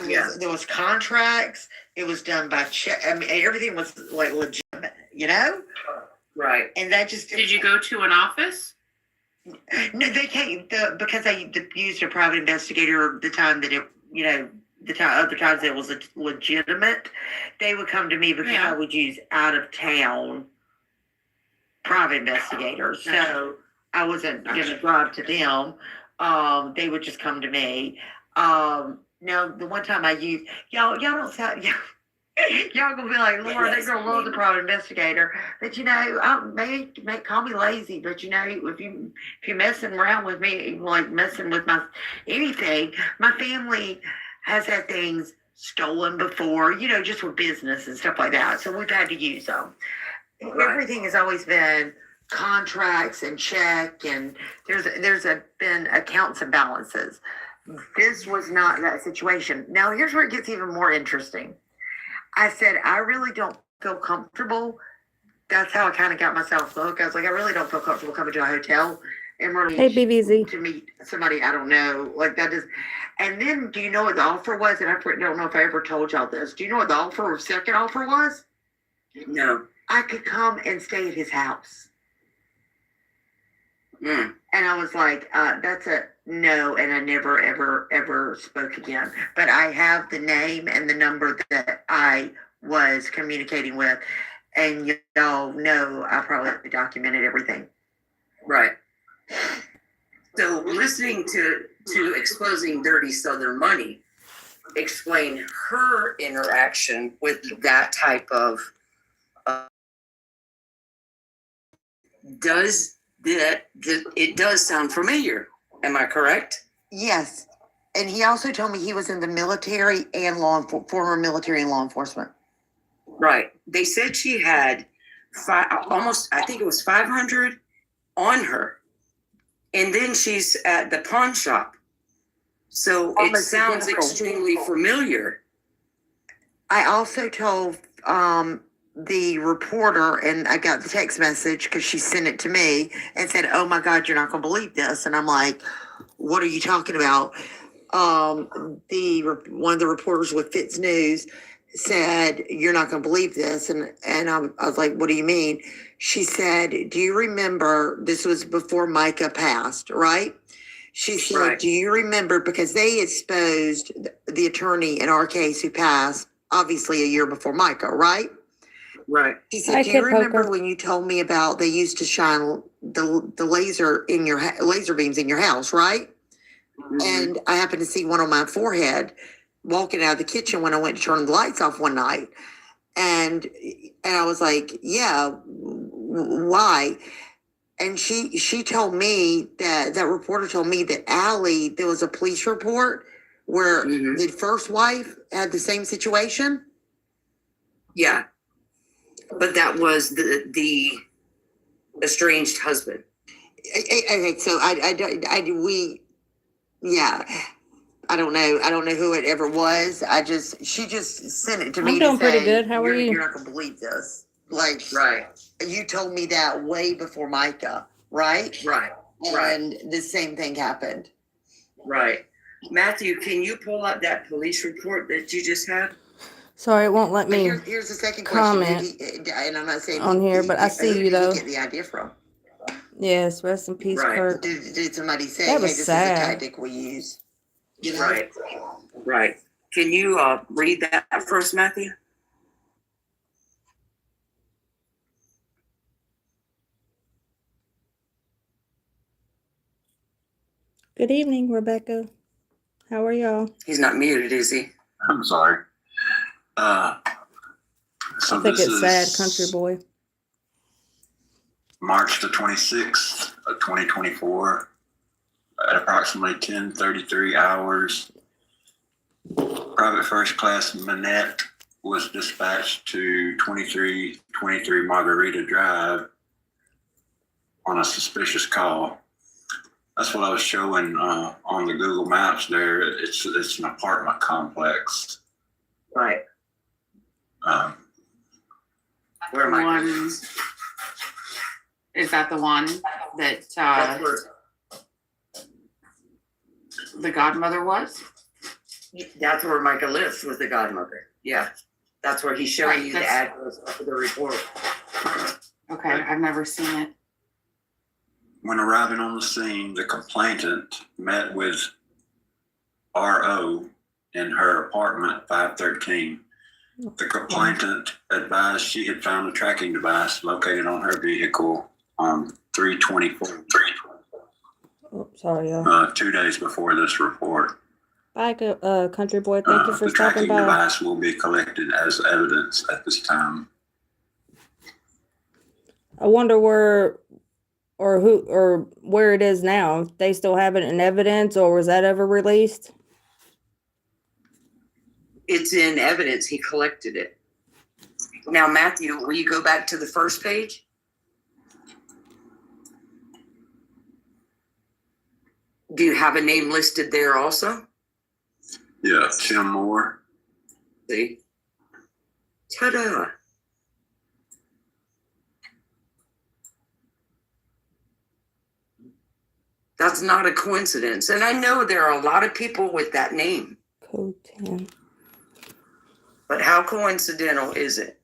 Yeah. There was contracts. It was done by check. I mean, everything was like legitimate, Right. And that just Did you go to an office? No, they can't because they used a private investigator the time that it, other times it was legitimate. They would come to me because I would use out of town private investigators. So I wasn't going to drive to them. They would just come to me. Now the one time I used y'all don't sound y'all gonna be like, Lord, they're gonna love the private investigator. But maybe call me lazy, but if you're messing around with me, like messing with my anything, my family has had things stolen before, just with business and stuff like that. So we've had to use them. Right. Everything has always been contracts and check, and there's been accounts and balances. This was not that situation. Now here's where it gets even more interesting. I said, I really don't feel comfortable. That's how I kind of got myself hooked. I was like, I really don't feel comfortable coming to a hotel and really to meet somebody I don't know. Like that is. And then, do you know what the offer was? And I don't know if I ever told y'all this. Do you know what the second offer was? No. I could come and stay at his house. Mm. And I was like, that's a no. And I never, ever, ever spoke again. But I have the name and the number that I was communicating with. And y'all know I probably documented everything. Right. So listening to Exposing Dirty Southern Money, explain her interaction with that type of it does sound familiar. Am I correct? Yes. And he also told me he was in the military and former military and law enforcement. Right. They said she had I think it was 500 on her. And then she's at the pawn shop. So it sounds extremely familiar. I also told the reporter, and I got the text message because she sent it to me and said, "Oh my God, you're not going to believe this." And I'm like, "What are you talking about?" One of the reporters with Fitz News said, "You're not going to believe this." And I was like, "What do you mean?" She said, "Do you remember," this was before Micah passed, right? She said, right. "Do you remember," because they exposed the attorney in our case who passed, obviously a year before Micah, right? Right. She said, "Do you remember when you told me about they used to shine the laser beams in your house, right?" Mm-hmm. And I happened to see one on my forehead walking out of the kitchen when I went to turn the lights off one night. And I was like, "Yeah, why?" And she told me that reporter told me that Allie, there was a police report where the first wife had the same situation. Yeah. But that was the estranged husband. Okay, so I don't know who it ever was. She just sent it to me. I'm doing pretty good. How are you? You're not gonna believe this. Like, right. You told me that way before Micah, right? Right. And the same thing happened. Right. Matthew, can you pull up that police report that you just had? Sorry, it won't let me. Here's the second comment question. And I'm not saying on here, but I see you though. Who did you get the idea from? Yes, rest in peace, right. Kurt. Did somebody say, that was "Hey, this sad. is a tactic we use"? Right. Right. Can you read that first, Matthew? Good evening, Rebecca. How are y'all? He's not muted, is he? I'm sorry. So I think it's sad, country boy. March the 26th of 2024 at approximately 10:33 hours. Private First Class Manette was dispatched to 2323 Margarita Drive on a suspicious call. That's what I was showing on the Google Maps there. It's an apartment complex. Right. Where am I? Is that the one that the godmother was? That's where Micah lives with the godmother. Yeah. That's where he's showing Right, you the that's- address of the report. Okay, I've never seen it. When arriving on the scene, the complainant met with RO in her apartment 513. The complainant advised she had found a tracking device located on her vehicle on 3/24, Oh, sorry, y'all. 2 days before this report. Bye, country boy. Thank you for The stopping tracking by. device will be collected as evidence at this time. I wonder where it is now. If they still have it in evidence, or was that ever released? It's in evidence. He collected it. Now, Matthew, will you go back to the first page? Do you have a name listed there also? Yeah, Tim Moore. See? Ta-da. That's not a coincidence. And I know there are a lot of people with that name, Code 10. but how coincidental is it?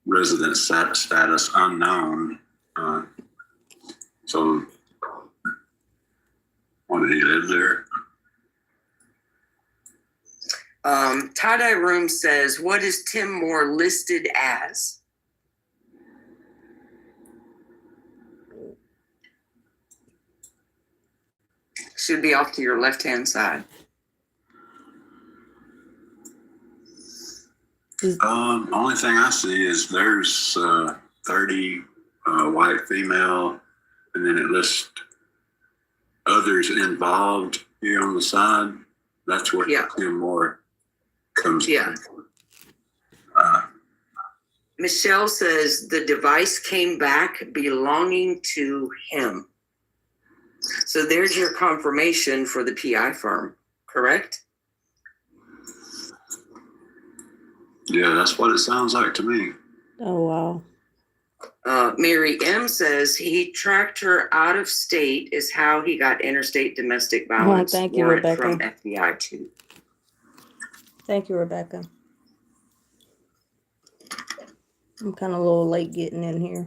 Resident status unknown. So, when did he live there? Tie-dye Room says, what is Tim Moore listed as? Should be off to your left-hand side. Only thing I see is there's 30 white female, and then it lists others involved here on the side. That's where Yeah. Tim Moore comes Yeah. from. Michelle says the device came back belonging to him. So there's your confirmation for the PI firm, correct? Yeah, that's what it sounds like to me. Oh, wow. Mary M says he tracked her out of state is how he got interstate domestic violence thank you, warrant Rebecca. from FBI too. Thank you, Rebecca. I'm kind of a little late getting in here.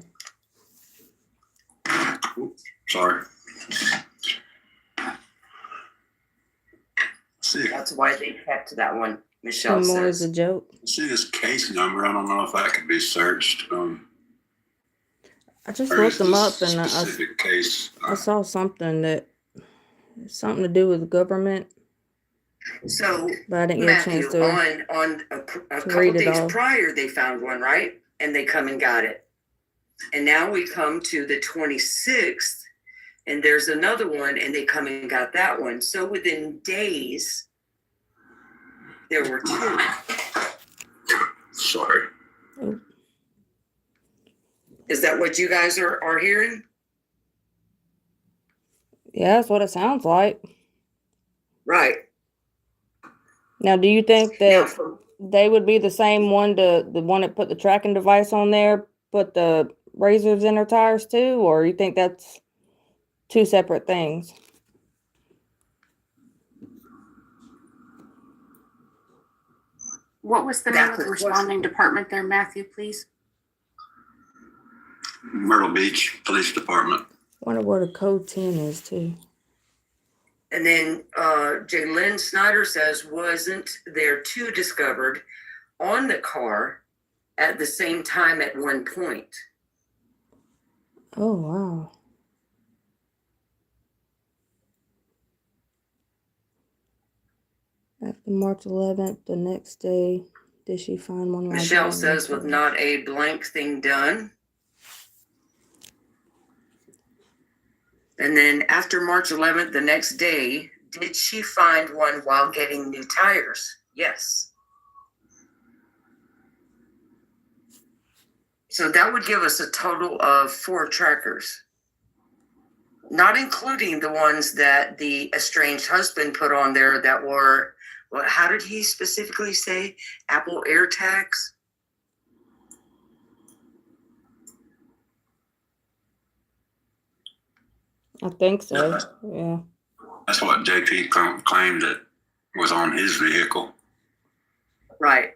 Sorry. See, That's why they kept that one, Michelle Tim Moore is says. a joke. see this case number. I don't know if that could be searched. I just Or is looked them this up and I specific case? saw something something to do with government, So but I didn't get a Matthew, chance to. on a couple read it days all. prior, they found one, right? And they come and got it. And now we come to the 26th, and there's another one, and they come and got that one. So within days, there were two. Sorry. Is that what you guys are hearing? Yeah, that's what it sounds like. Right. Now, do you think Now, that they would be the same one, the one that put the tracking device on there, put the razors in her tires too, or you think that's two separate things? What was the name That's of the the question. responding department there, Matthew, please? Myrtle Beach Police Department. Wonder where the code 10 is too. And then Jaylyn Snyder says, wasn't there two discovered on the car at the same time at one point? Oh, wow. After March 11th, the next day, did she find one? while Michelle driving? says, with not a blank thing done. And then after March 11th, the next day, did she find one while getting new tires? Yes. So that would give us a total of 4 trackers, not including the ones that the estranged husband put on there that were, well, how did he specifically say? Apple AirTags? I think so. Yeah. That's what JP claimed that was on his vehicle. Right.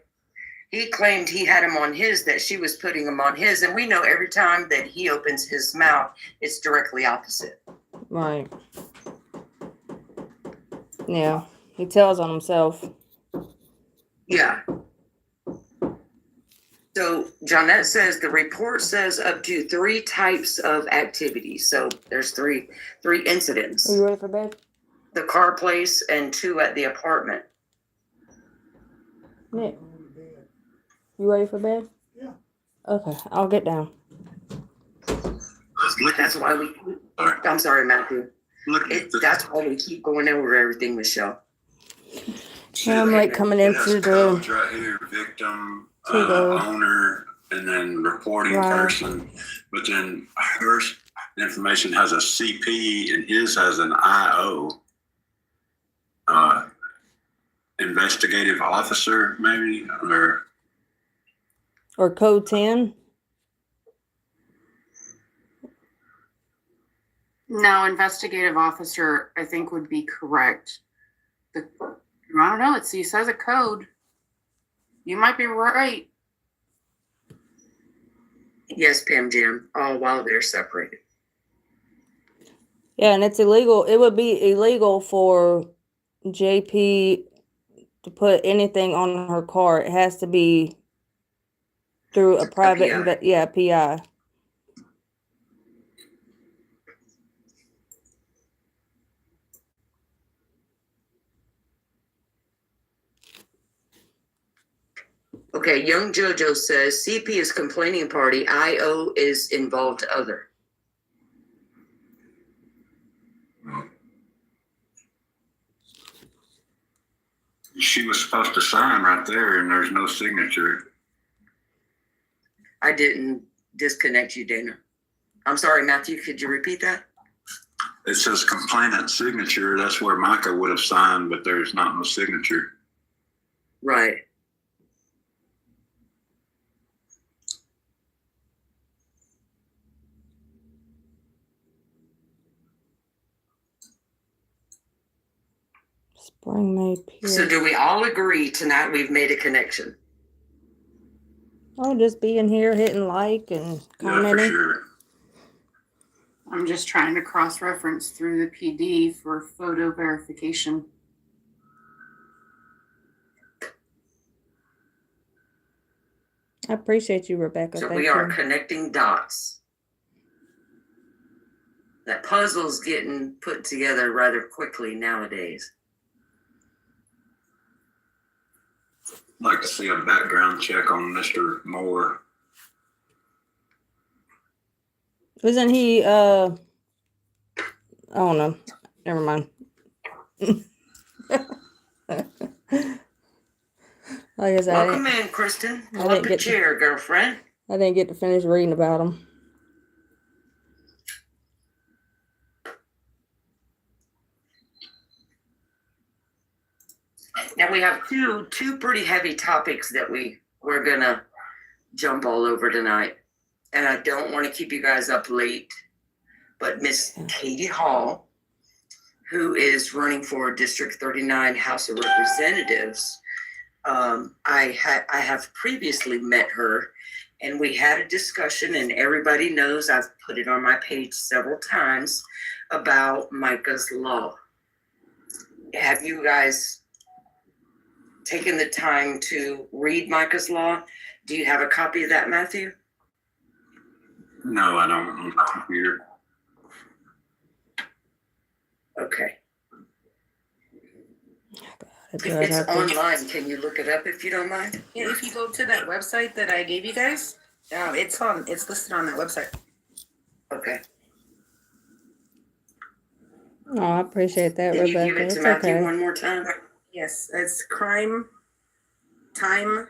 He claimed he had him on his, that she was putting him on his. And we know every time that he opens his mouth, it's directly opposite. Right. Yeah. He tells on himself. Yeah. So Johnette says the report says up to 3 types of activities. So there's three incidents. Are you ready for bed? The car place and 2 at the apartment. Nick, you ready for bed? Yeah. Okay, I'll get down. That's why we. I'm sorry, Matthew. That's why we keep going over everything, Michelle. Yeah, I'm like coming into codes the. right here: victim, To the- owner, and then reporting Wow. person. But then her information has a CP and his has an IO. Investigative officer, maybe, Or code 10. No, investigative officer, I think would be correct. I don't know. It says a code. You might be right. Yes, Pam Jam. All while they're separated. Yeah, and it's illegal. It would be illegal for JP to put anything on her car. It has to be through a private, PI. Okay, Young JoJo says CP is complaining party. IO is involved other. she was supposed to sign right there, and there's no signature. I didn't disconnect you, Dana. I'm sorry, Matthew. Could you repeat that? It says complainant signature. That's where Micah would have signed, but there's not no signature. Right. Spring May Pier. So do we all agree tonight we've made a connection? Oh, just being here, hitting like and Yeah, for commenting. sure. I'm just trying to cross-reference through the PD for photo verification. I appreciate you, Rebecca. So Thank we are you. connecting dots. That puzzle's getting put together rather quickly nowadays. I'd like to see a background check on Mr. Moore. Isn't he, I don't know. Never mind. Like I said, Welcome in, Kristen. I Pull didn't up a get to- chair, girlfriend. I didn't get to finish reading about him. Now we have two pretty heavy topics that we're gonna jump all over tonight. And I don't want to keep you guys up late, but Miss Katie Hall, who is running for District 39 House of Representatives, I have previously met her, and we had a discussion, and everybody knows I've put it on my page several times about Micah's Law. Have you guys taken the time to read Micah's Law? Do you have a copy of that, Matthew? No, I don't on the computer. Okay. If It's online. Can you look it up if you don't mind? Yeah, if you go to that website that I gave you guys, it's listed on that website. Okay. Oh, I appreciate that, Can you Rebecca. give it It's to Matthew okay. one more time? Yes, it's crime timelines.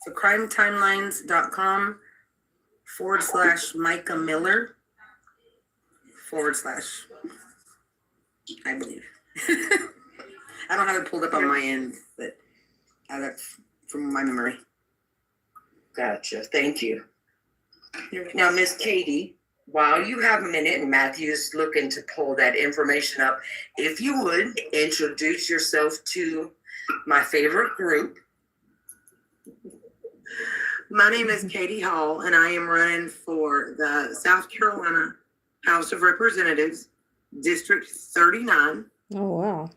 So crimetimelines.com/Micah Miller / I believe. I don't have it pulled up on my end, but that's from my memory. Gotcha. Thank you. Now, Miss Katie, while you have a minute and Matthew's looking to pull that information up, if you would introduce yourself to my favorite group. My name is Katie Hall, and I am running for the South Carolina House of Representatives, District 39. Oh, wow.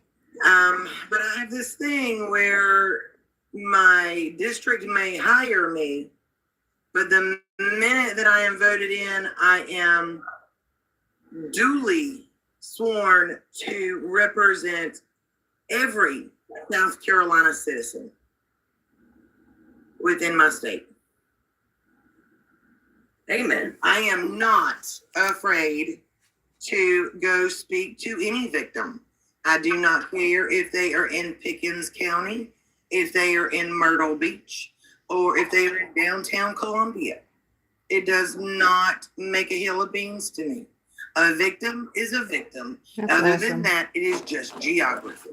But I have this thing where my district may hire me, but the minute that I am voted in, I am duly sworn to represent every South Carolina citizen within my state. Amen. I am not afraid to go speak to any victim. I do not care if they are in Pickens County, if they are in Myrtle Beach, or if they are in downtown Columbia. It does not make a hill of beans to me. A victim is a victim. That's Other awesome. than that, it is just geography.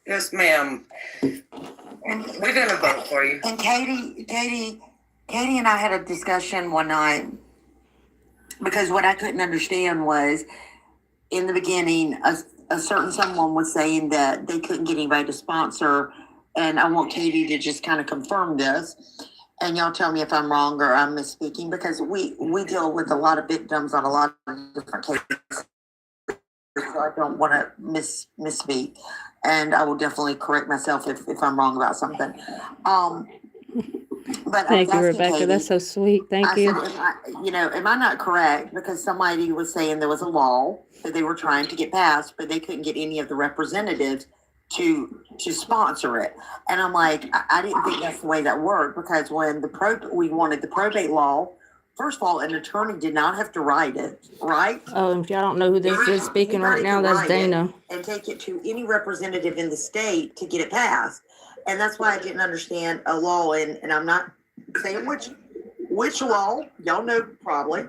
Yes, ma'am. And, We're gonna vote for you. and Katie and I had a discussion one night because what I couldn't understand was in the beginning, a certain someone was saying that they couldn't get anybody to sponsor, and I want Katie to just kind of confirm this. And y'all tell me if I'm wrong or I'm misspeaking, because we deal with a lot of victims on a lot of different cases. So I don't want to misspeak, and I will definitely correct myself if I'm wrong about something. But Thank I you, was asking Rebecca. Katie, That's so sweet. Thank I you. said, am I not correct? Because somebody was saying there was a law that they were trying to get passed, but they couldn't get any of the representatives to sponsor it. And I'm like, I didn't think that's the way that worked, because when we wanted the probate law, first of all, an attorney did not have to write it, right? Oh, and if y'all don't know who this is speaking right now, that's Dana. And take it to any representative in the state to get it passed. And that's why I didn't understand a law, and I'm not saying which law, y'all know probably,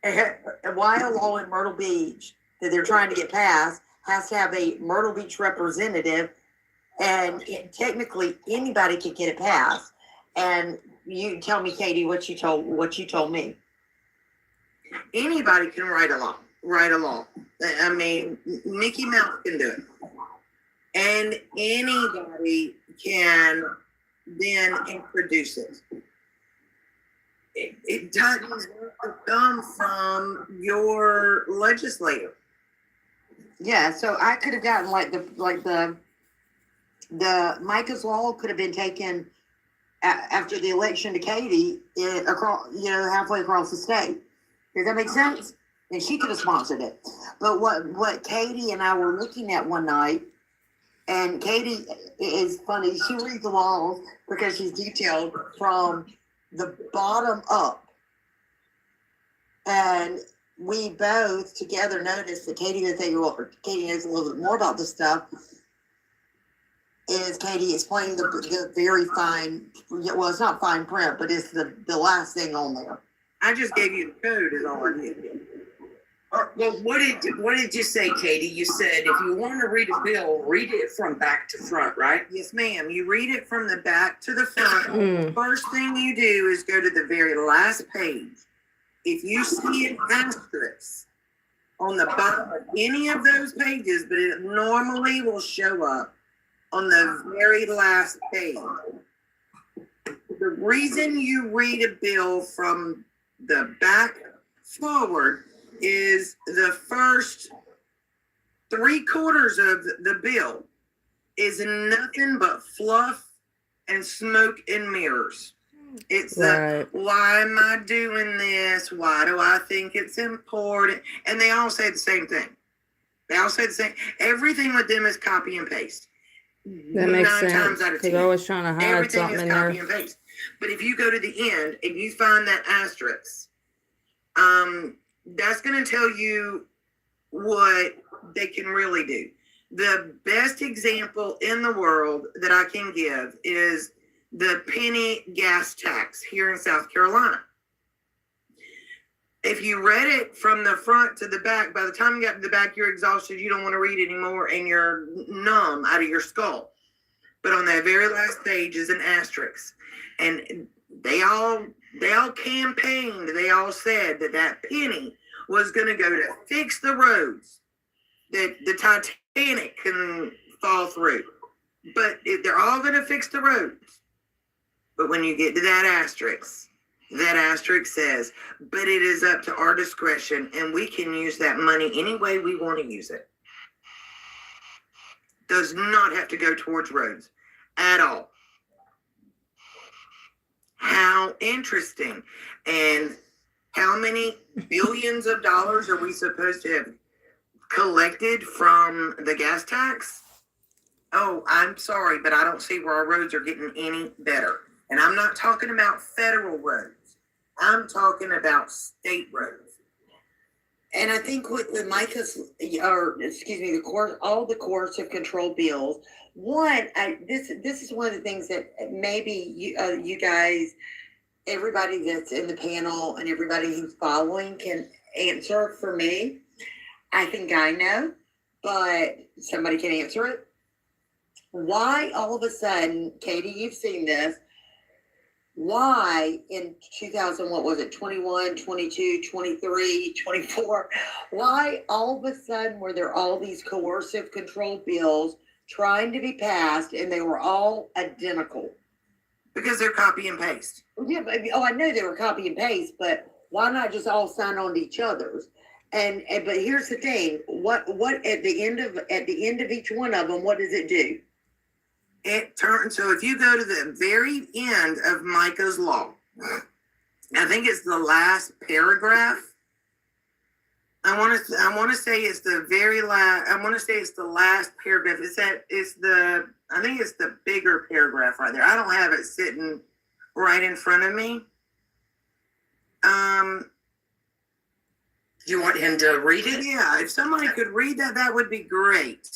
and why a law in Myrtle Beach that they're trying to get passed has to have a Myrtle Beach representative, and technically anybody can get it passed. And you tell me, Katie, what you told me. Anybody can write a law. I mean, Mickey Mouse can do it. And anybody can then introduce it. It doesn't have to come from your legislator. Yeah, so I could have gotten the Micah's law could have been taken after the election to Katie across, halfway across the state. Does that make sense? And she could have sponsored it. But what Katie and I were looking at one night, and Katie is funny. She reads the laws because she's detailed from the bottom up. And we both together noticed that Katie knows a little bit more about this stuff. Is Katie explained the very fine, well, it's not fine print, but it's the last thing on there. I just gave you the code is all I did. Well, what did you say, Katie? You said if you want to read a bill, read it from back to front, right? Yes, ma'am. You read it from the back to the front. Mm. First thing you do is go to the very last page. If you see an asterisk on the bottom of any of those pages, but it normally will show up on the very last page. The reason you read a bill from the back forward is the first 3/4 of the bill is nothing but fluff and smoke and mirrors. It's Right. why am I doing this? Why do I think it's important? And they all say the same thing. They all say the same. Everything with them is copy and paste. That makes 9 sense. times out of Because 10. they're always trying to hide Everything something is in copy there. and paste. But if you go to the end and you find that asterisk, that's going to tell you what they can really do. The best example in the world that I can give is the penny gas tax here in South Carolina. If you read it from the front to the back, by the time you got to the back, you're exhausted. You don't want to read anymore, and you're numb out of your skull. But on that very last page is an asterisk. And they all campaigned. They all said that penny was going to go to fix the roads that the Titanic can fall through. But if they're all going to fix the roads. But when you get to that asterisk says, but it is up to our discretion and we can use that money any way we want to use it. Does not have to go towards roads at all. How interesting. And how many billions of dollars are we supposed to have collected from the gas tax? Oh, I'm sorry, but I don't see where our roads are getting any better. And I'm not talking about federal roads. I'm talking about state roads. And I think with the all the coercive control bills, this is one of the things that maybe you guys, everybody that's in the panel and everybody who's following can answer for me. I think I know, but somebody can answer it. Why all of a sudden, Katie, you've seen this, why in 2000, what was it, 21, 22, 23, 24, why all of a sudden were there all these coercive control bills trying to be passed and they were all identical? Because they're copy and paste. Yeah, but, I know they were copy and paste, but why not just all sign on to each other's? And but here's the thing, what at the end of each one of them, what does it do? It turns, so if you go to the very end of Micah's law, I think it's the last paragraph. I want to say it's the very last. I want to say it's the last paragraph. I think it's the bigger paragraph right there. I don't have it sitting right in front of me. Do you want him to read it? Yeah, if somebody could read that, that would be great.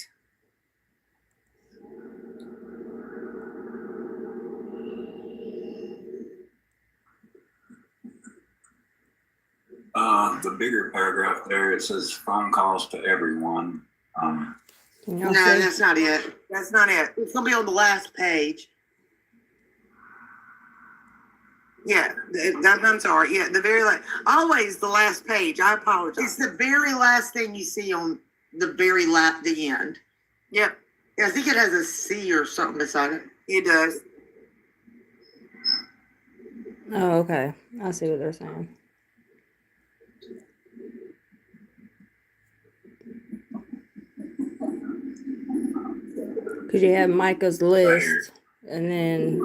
The bigger paragraph there, it says phone calls to everyone. No, that's not it. That's not it. It's gonna be on the last page. Yeah, I'm sorry. Yeah, the very last. Always the last page. I apologize. It's the very last thing you see on the the end. Yep. Yeah, I think it has a C or something beside it. It does. Oh, okay. I see what they're saying. Because you have Micah's list, and then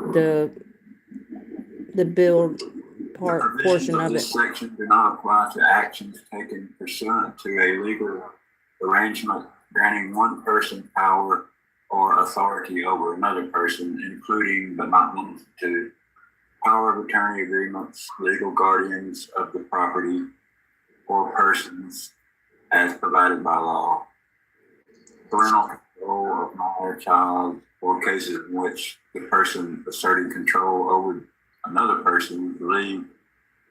the build portion of it. This section do not apply to actions taken pursuant to a legal arrangement granting one person power or authority over another person, including but not limited to power of attorney agreements, legal guardians of the property or persons as provided by law, parental control of minor child, or cases in which the person asserting control over another person believed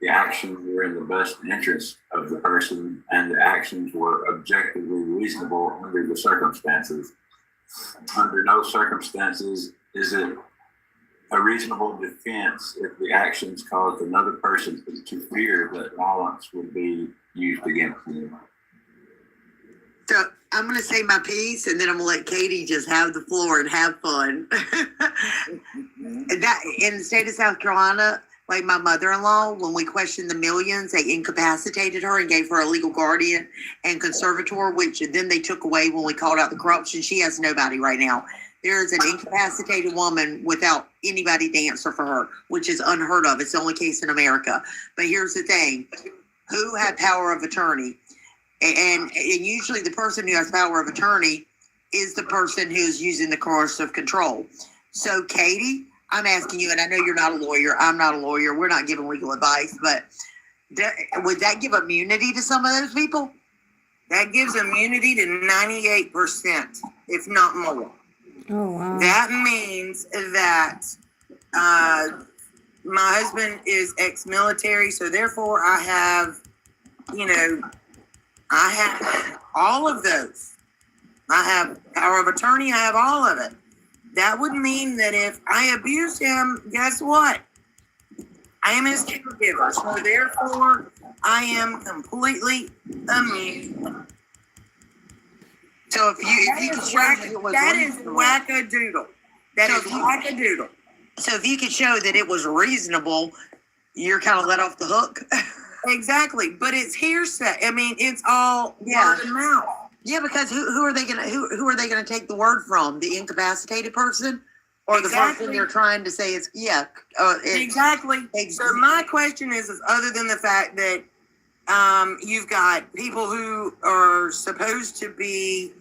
the actions were in the best interest of the person and the actions were objectively reasonable under the circumstances. Under no circumstances is it a reasonable defense if the actions caused another person to fear that violence would be used against them. So I'm going to say my piece, and then I'm going to let Katie just have the floor and have fun. That in the state of South Carolina, like my mother-in-law, when we questioned the millions, they incapacitated her and gave her a legal guardian and conservator, which then they took away when we called out the corruption. She has nobody right now. There is an incapacitated woman without anybody to answer for her, which is unheard of. It's the only case in America. But here's the thing. Who had power of attorney? And usually the person who has power of attorney is the person who's using the coercive control. So, Katie, I'm asking you, and I know you're not a lawyer. I'm not a lawyer. We're not giving legal advice, but would that give immunity to some of those people? That gives immunity to 98%, if not more. Oh, wow. That means that my husband is ex-military, so therefore I have all of those. I have power of attorney. I have all of it. That would mean that if I abuse him, guess what? I am his caregiver, so therefore I am completely immune. So if you could show that it was That is reasonable, wackadoodle. That So is if you- wackadoodle. so if you could show that it was reasonable, you're kind of let off the hook. Exactly, but it's hearsay. I mean, it's all Yeah. word of mouth. Yeah, because who are they gonna take the word from? The incapacitated person, or the Exactly. person they're trying to say is Exactly. So my question is other than the fact that you've got people who are supposed to be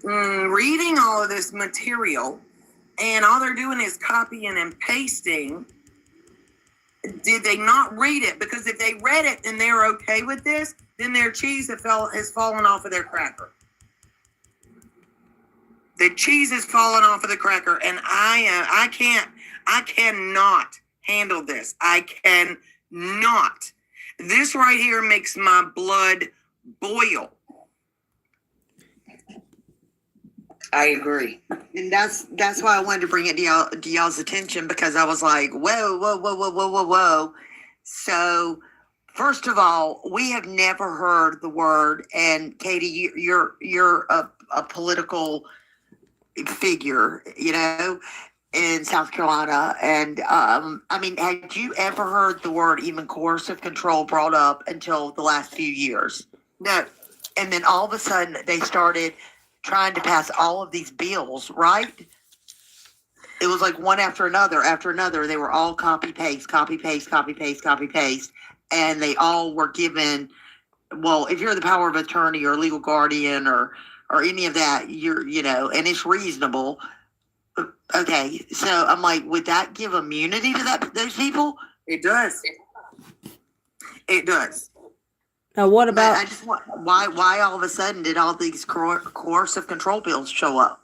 reading all of this material, and all they're doing is copying and pasting. Did they not read it? Because if they read it and they're okay with this, then their cheese has fallen off of their cracker. The cheese has fallen off of the cracker, and I cannot handle this. I cannot. This right here makes my blood boil. I agree. And that's why I wanted to bring it to y'all's attention, because I was like, whoa. So, first of all, we have never heard the word, and Katie, you're a political figure, in South Carolina. And I mean, had you ever heard the word even coercive control brought up until the last few years? No. And then all of a sudden they started trying to pass all of these bills, right? It was like one after another. They were all copy paste. And they all were given, well, if you're the power of attorney or legal guardian or any of that, and it's reasonable. Okay, so I'm like, would that give immunity to those people? It does. It does. Now, what But about I just want, why all of a sudden did all these coercive control bills show up,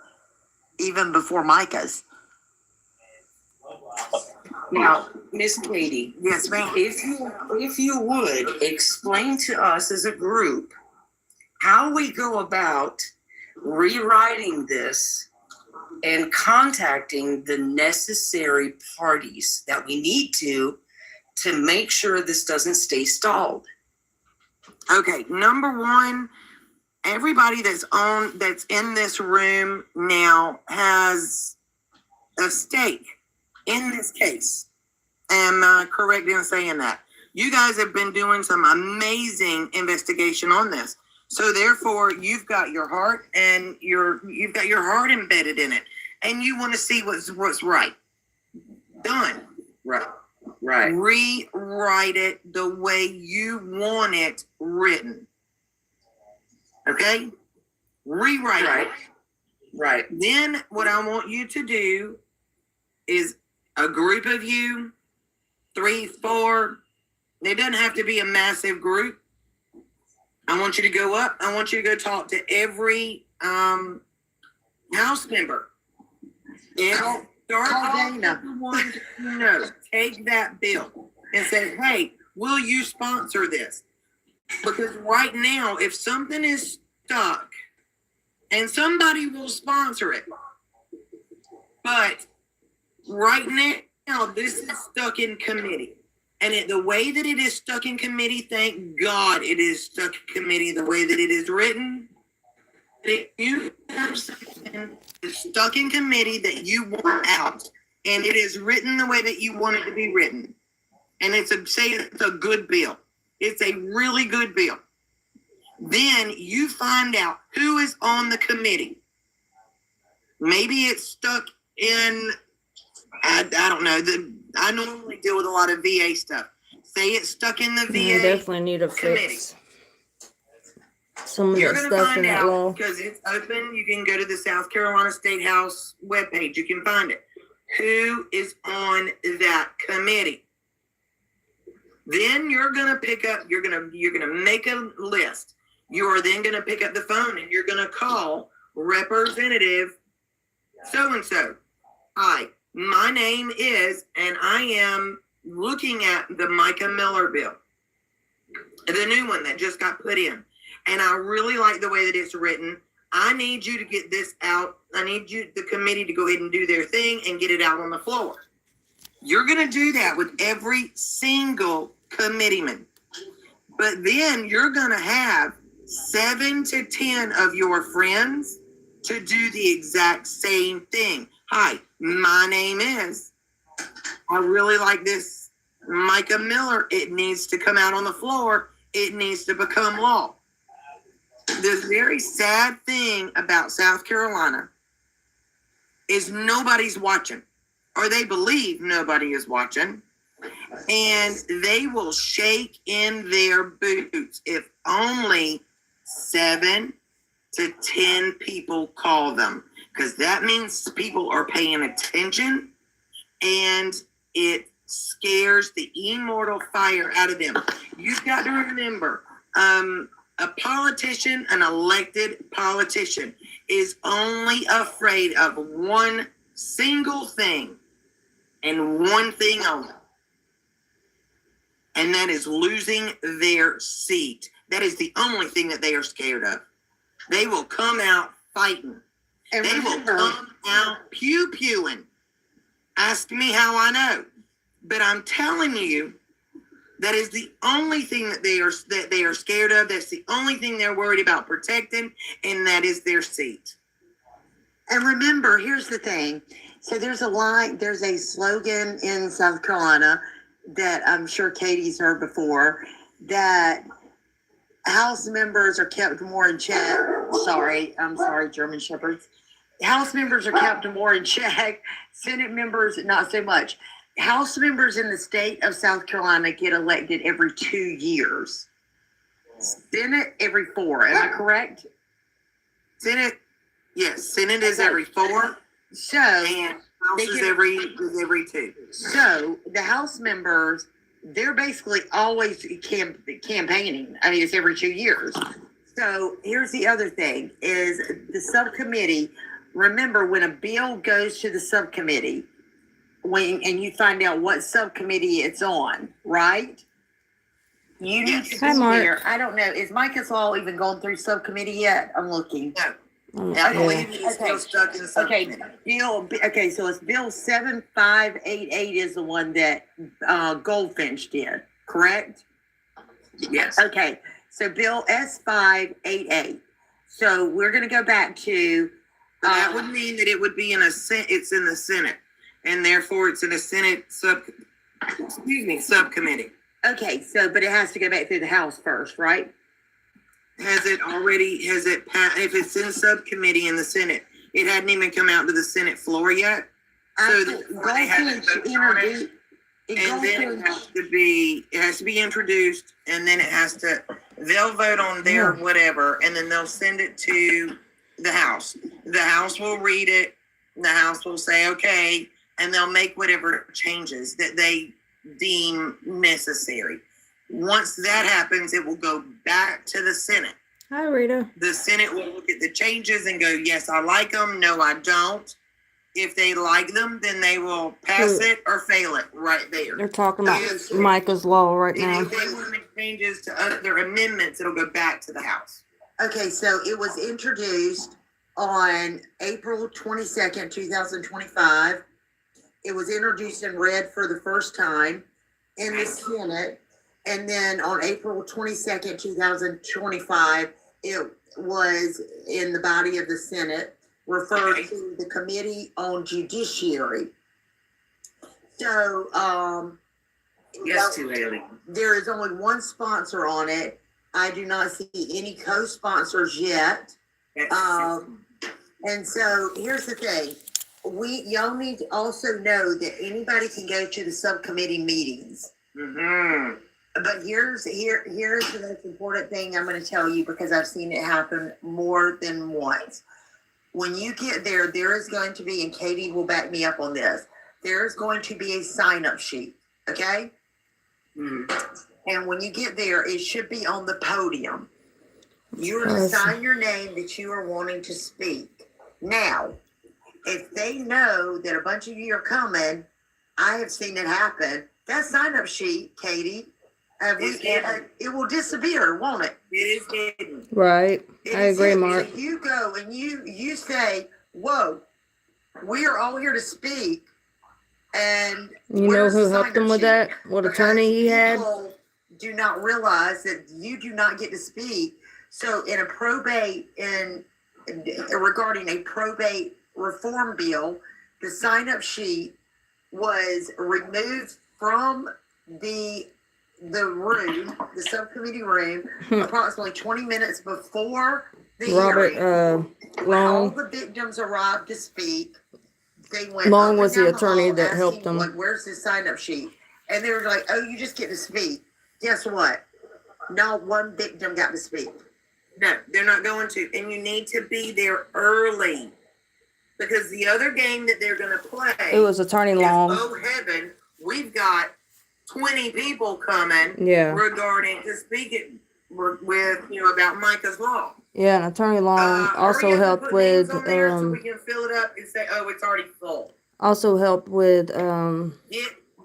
even before Micah's? Now, Miss Katie, Yes, ma'am. if you would explain to us as a group how we go about rewriting this and contacting the necessary parties that we need to make sure this doesn't stay stalled. Okay, number one, everybody that's in this room now has a stake in this case. Am I correct in saying that? You guys have been doing some amazing investigation on this. So therefore, you've got your heart and you've got your heart embedded in it, and you want to see what's right. Done. Right. Rewrite it the way you want it written. Okay? Rewrite it. Right. Then what I want you to do is a group of you, 3, 4. It doesn't have to be a massive group. I want you to go up. I want you to go talk to every house member. It'll start off with the ones you know. Take that bill and say, hey, will you sponsor this? Because right now, if something is stuck, and somebody will sponsor it, but right now, this is stuck in committee. And the way that it is stuck in committee, thank God it is stuck in committee the way that it is written. If you have something that's stuck in committee that you want out, and it is written the way that you want it to be written, and it's a good bill. It's a really good bill. Then you find out who is on the committee. Maybe it's stuck in, I don't know. I normally deal with a lot of VA stuff. Say it's stuck in the you VA. definitely need to committee. fix some of You're that going to stuff in find that law? out because it's open. You can go to the South Carolina State House webpage. You can find it. Who is on that committee? Then you're going to pick up, you're going to make a list. You are then going to pick up the phone and you're going to call Representative so-and-so. Hi, my name is, and I am looking at the Micah Miller bill, the new one that just got put in. And I really like the way that it's written. I need you to get this out. I need the committee to go ahead and do their thing and get it out on the floor. You're going to do that with every single committeeman. But then you're going to have 7 to 10 of your friends to do the exact same thing. Hi, my name is. I really like this Micah Miller. It needs to come out on the floor. It needs to become law. The very sad thing about South Carolina is nobody's watching, or they believe nobody is watching, and they will shake in their boots if only 7 to 10 people call them, because that means people are paying attention, and it scares the immortal fire out of them. You've got to remember, a politician, an elected politician, is only afraid of one single thing and one thing only. And that is losing their seat. That is the only thing that they are scared of. They will come out fighting. And They will come out pew-pewing. Ask me how I know. But I'm telling you, that is the only thing that they are scared of. That's the only thing they're worried about protecting, and that is their seat. And remember, here's the thing. So there's a slogan in South Carolina that I'm sure Katie's heard before, that House members are kept more in check. I'm sorry, German Shepherds. House members are kept more in check. Senate members, not so much. House members in the state of South Carolina get elected every 2 years. Senate every 4. Am I correct? Senate, yes, Senate is every 4, So, and House is every 2. so the House members, they're basically always campaigning. I mean, it's every 2 years. So here's the other thing: is the subcommittee. Remember, when a bill goes to the subcommittee, and you find out what subcommittee it's on, right? You need to Hi, be Mark. there. I don't know. Is Micah's Law even going through subcommittee yet? I'm looking. I Yeah. believe it's still stuck in the Okay, subcommittee. so it's Bill 7588 is the one that Goldfinch did, correct? Yes. Okay, so Bill S588. So we're going to go back to. That would mean that it would be it's in the Senate, and therefore it's in a Senate subcommittee. Okay, so but it has to go back through the House first, right? Has it if it's in subcommittee in the Senate, it hadn't even come out to the Senate floor yet. So they haven't voted on it. And then it has to be introduced, and then they'll vote on their whatever, and then they'll send it to the House. The House will read it, the House will say, okay, and they'll make whatever changes that they deem necessary. Once that happens, it will go back to the Senate. Hi, Rita. The Senate will look at the changes and go, yes, I like them. No, I don't. If they like them, then they will pass it or fail it right there. They're talking about Micah's Law right And now. if they want to make changes to other amendments, it'll go back to the House. Okay, so it was introduced on April 22nd, 2025. It was introduced and read for the first time in the Senate. And then on April 22nd, 2025, it was in the body of the Senate, referred to the Committee on Judiciary. So, Yes, too, Haley. there is only one sponsor on it. I do not see any co-sponsors yet. And so here's the thing. Y'all need to also know that anybody can go to the subcommittee meetings. Mm-hmm. But here's the most important thing I'm going to tell you, because I've seen it happen more than once. When you get there, there is going to be, and Katie will back me up on this, there is going to be a sign-up sheet, okay? Mm-hmm. And when you get there, it should be on the podium. You are to sign your name that you are wanting to speak. Now, if they know that a bunch of you are coming, I have seen it happen. That sign-up sheet, Katie, it will disappear, won't it? It is hidden. Right. I agree, Mark. If you go and you say, whoa, we are all here to speak, And You know where's who the helped him sign-up with sheet? that? What attorney he Because had? people do not realize that you do not get to speak. So in a probate, regarding a probate reform bill, the sign-up sheet was removed from the room, the subcommittee room, approximately 20 minutes before the Robert hearing. When all Long. the victims arrived to speak, they went Long up and was the down attorney hall that helped asking, them. like, where's the sign-up sheet? And they were like, oh, you just get to speak. Guess what? Not one victim got to speak. No, they're not going to. And you need to be there early. Because the other game that they're going to play It was Attorney is, Long. oh heaven, we've got 20 people coming Yeah. regarding to speak it with, about Micah's Law. Yeah, and Attorney Long also Hurry up and helped put with names on there so we can fill it up and say, oh, it's already full. also helped with Get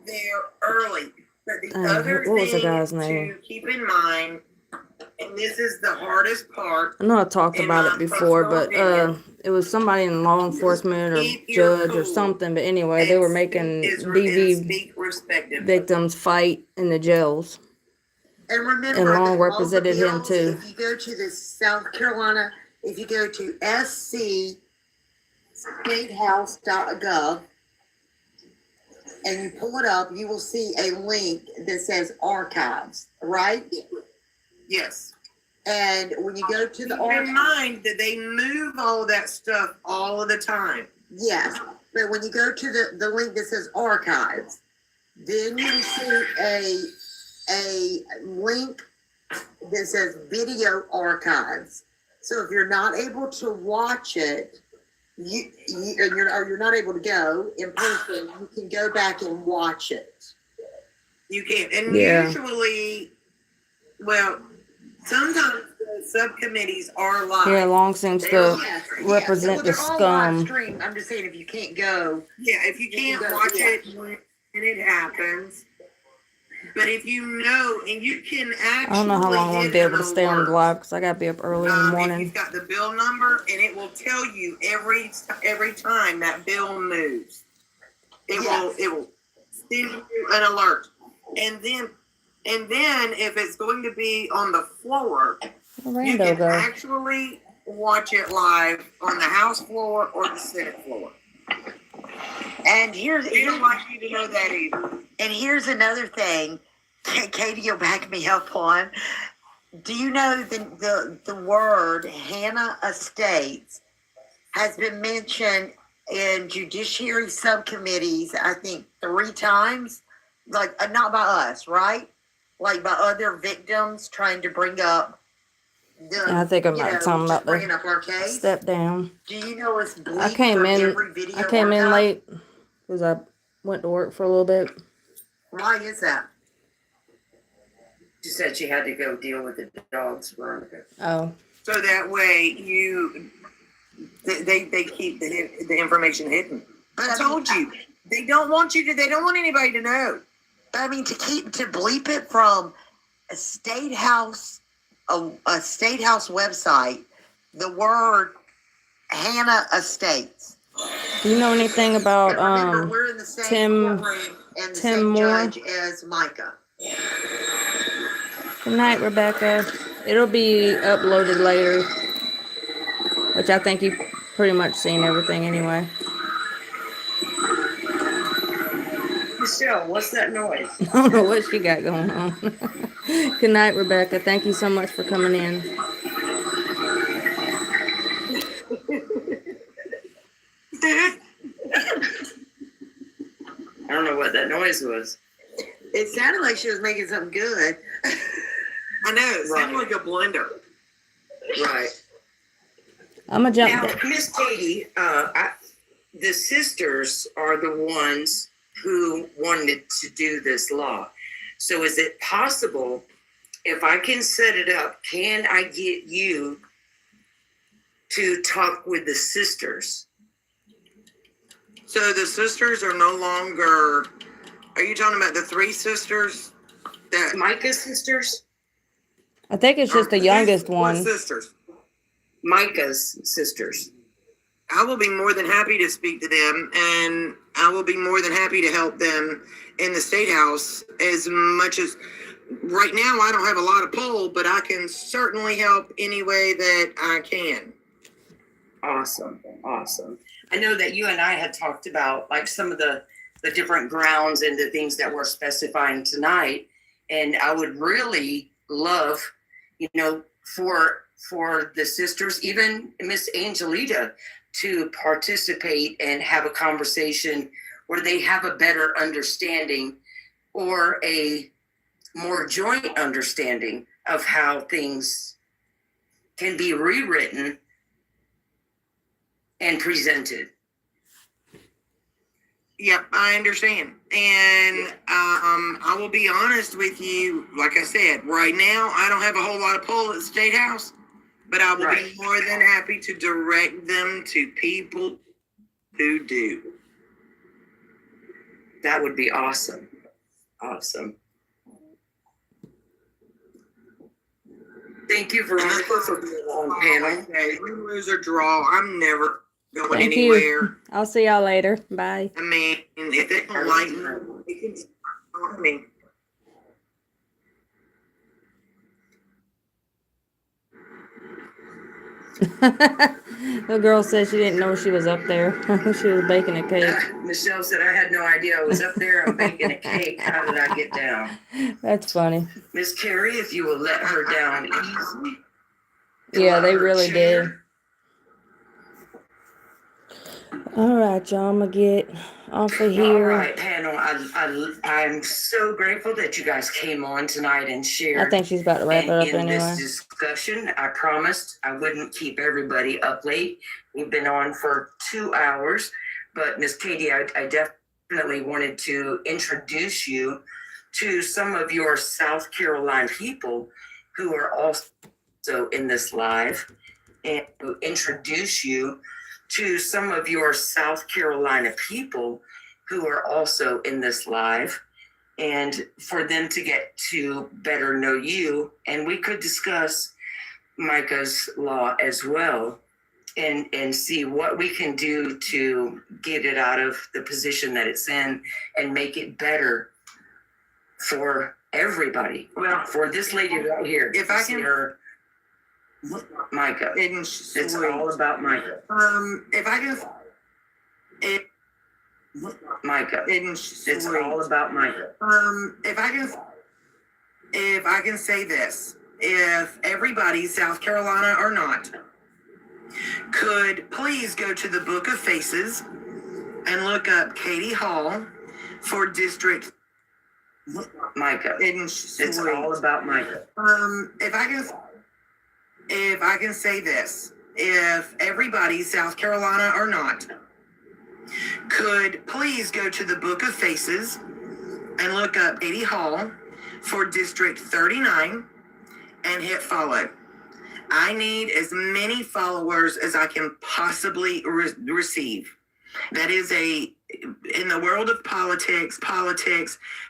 there early. But the other what was the thing guy's to name? keep in mind, and this is the hardest part, I know I talked in about my it before, personal but opinion, it was somebody in law enforcement or keep your judge or cool something. But anyway, they were and making and DV speak respectively. victims fight in the jails. And remember, And Long that all the represented him bills, too. if you go to the South Carolina, if you go to scstatehouse.gov and you pull it up, you will see a link that says archives, right? Yes. And when you go to the Keep in archives, mind that they move all of that stuff all of the time. yes, but when you go to the link that says archives, then you will see a link that says video archives. So if you're not able to watch it, you're not able to go in person, you can go back and watch it. You can. And Yeah. usually, well, sometimes the subcommittees are live. Yeah, Long seems to represent Well, the they're all live scum. streamed. I'm just saying, if you can't go, Yeah, if you can't can go, watch yeah. it when it happens. But if you know, and you can actually I don't know how long I'm gonna be able to stay on the alert. live because I gotta be up early in the If morning. you've got the bill number, and it will tell you every time that bill moves. It will send you an alert. And then if it's going to be on the floor, you Rando can go. actually watch it live on the House floor or the Senate floor. and here's We don't want you to know that either. And here's another thing, Katie, you'll back me up on. Do you know the word Hannah Estates has been mentioned in judiciary subcommittees, I think 3 times? Like, not by us, right? Like by other victims trying to bring up I think I'm not talking about bringing the up our case. step down. Do you know it's bleeped I came from in. every video I came in archive? late because I went to work for a little bit. Why is that? She said she had to go deal with the dogs, Veronica. Oh, So that way they keep the information hidden. But I told you, they don't want anybody to know. I mean, to bleep it from a state house website, the word Hannah Estates. do you know anything about And remember, we're in the same Tim courtroom and the Tim same Moore? judge as Micah. Good night, Rebecca. It'll be uploaded later, which I think you've pretty much seen everything anyway. Michelle, what's that noise? I don't know what she got going on. Good night, Rebecca. Thank you so much for coming in. I don't know what that noise was. It sounded like she was making something good. I know, it sounded like a blender. Right. I'm gonna jump. Now, Miss Katie, the sisters are the ones who wanted to do this law. So is it possible, if I can set it up, can I get you to talk with the sisters? So the sisters are no longer, are you talking about the 3 sisters? That Micah's sisters? I think it's just the youngest What one. sisters? Micah's sisters. I will be more than happy to speak to them, and I will be more than happy to help them in the state house as much as right now. I don't have a lot of pull, but I can certainly help any way that I can. Awesome. I know that you and I had talked about like some of the different grounds and the things that we're specifying tonight. And I would really love, for the sisters, even Miss Angelita, to participate and have a conversation where they have a better understanding or a more joint understanding of how things can be rewritten and presented. Yep, I understand. And I will be honest with you. Like I said, right now, I don't have a whole lot of pull at the State House, but I will be more than happy to direct them to people who do. That would be awesome. Thank you, Veronica, for being on panel. Okay, win, lose, or draw, I'm never going Thank anywhere. you. I'll see y'all later. Bye. I mean, if they don't like me, they can stop me. The girl said she didn't know she was up there. She was baking a cake. Michelle said, I had no idea I was up there. I'm baking a cake. How did I get down? That's funny. Miss Carrie, if you will let her down easily. Yeah, they really did. All right, y'all. I'm gonna get off of here. All right, panel. I'm so grateful that you guys came on tonight and shared. I think she's about to wrap it up in anyway. this discussion. I promised I wouldn't keep everybody up late. We've been on for 2 hours, but Miss Katie, I definitely wanted to introduce you to some of your South Carolina people who are also in this live, and to introduce you to some of your South Carolina people who are also in this live, and for them to get to better know you. And we could discuss Micah's law as well, and see what we can do to get it out of the position that it's in and make it better for everybody. Well, for this lady right here, If I can- see her, Micah. It's all about Micah. If I can, Micah. It's all about Micah. If I can say this, if everybody, South Carolina or not, could please go to the Book of Faces and look up Katie Hall for District. Micah. It's all about Micah. If I can say this, if everybody, South Carolina or not, could please go to the Book of Faces and look up Katie Hall for District 39 and hit follow. I need as many followers as I can possibly receive. That is in the world of politics,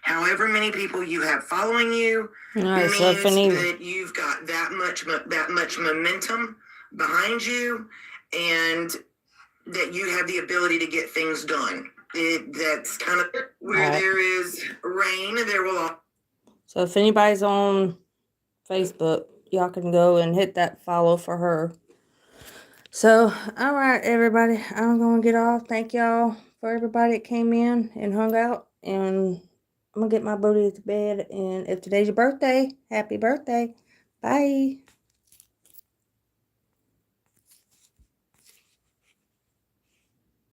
however many people you have following you, means that you've got that much momentum behind you, and that you have the ability to get things done. That's kind of where there is rain, there will. So if anybody's on Facebook, y'all can go and hit that follow for her. So, all right, everybody, I'm going to get off. Thank y'all for everybody that came in and hung out. And I'm going to get my booty to bed. And if today's your birthday, happy birthday. Bye.